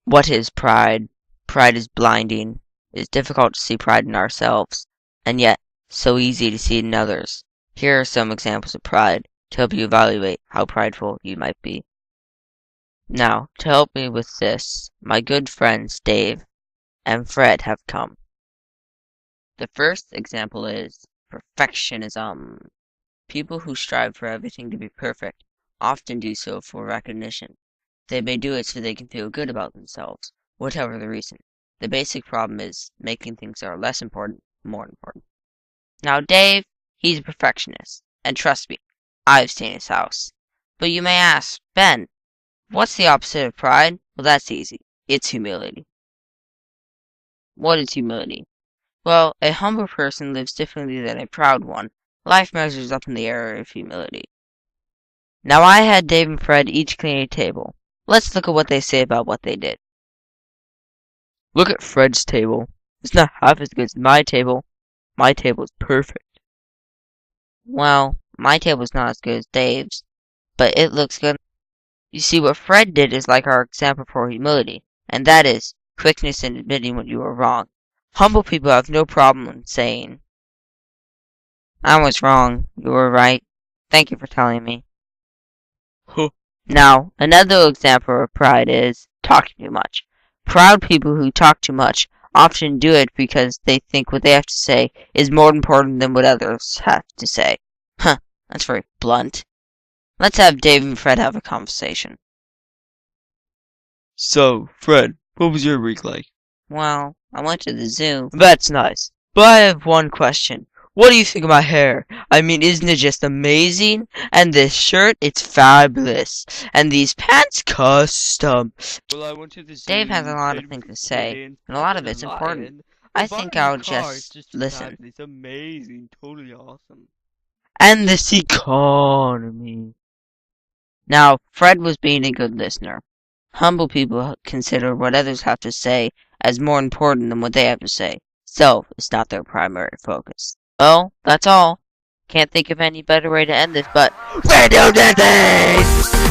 What is pride? Pride is blinding. It is difficult to see pride in ourselves, and yet so easy to see it in others. Here are some examples of pride to help you evaluate how prideful you might be. Now, to help me with this, my good friends Dave and Fred have come. The first example is perfectionism. People who strive for everything to be perfect often do so for recognition. They may do it so they can feel good about themselves, whatever the reason. The basic problem is making things that are less important more important. Now, Dave, he's a perfectionist, and trust me, I've seen his house. But you may ask, Ben, what's the opposite of pride? Well, that's easy. It's humility. What is humility? Well, a humble person lives differently than a proud one. Life measures up in the area of humility. Now I had Dave and Fred each clean a table. Let's look at what they say about what they did. Look at Fred's table. It's not half as good as my table. My table is perfect. Well, my table's not as good as Dave's, but it looks good. You see, what Fred did is like our example for humility, and that is quickness in admitting when you are wrong. Humble people have no problem in saying, I was wrong, you were right. Thank you for telling me. Now, another example of pride is talking too much. Proud people who talk too much often do it because they think what they have to say is more important than what others have to say. Huh, that's very blunt. Let's have Dave and Fred have a conversation. So, Fred, what was your week like? Well, I went to the zoo. That's nice. But I have one question. What do you think of my hair? I mean, isn't it just amazing? And this shirt, it's fabulous. And these pants, custom. Well, I went to the zoo, Dave has a lot of played things with to the say, kittens, and a lot of and it's the important. lion. I The think Barbie I'll car is just just listen. fabulous. It's amazing, totally awesome. And this economy. Now, Fred was being a good listener. Humble people consider what others have to say as more important than what they have to say. Self is not their primary focus. Well, that's all. Can't think of any better way to end this, but... Radio Disney!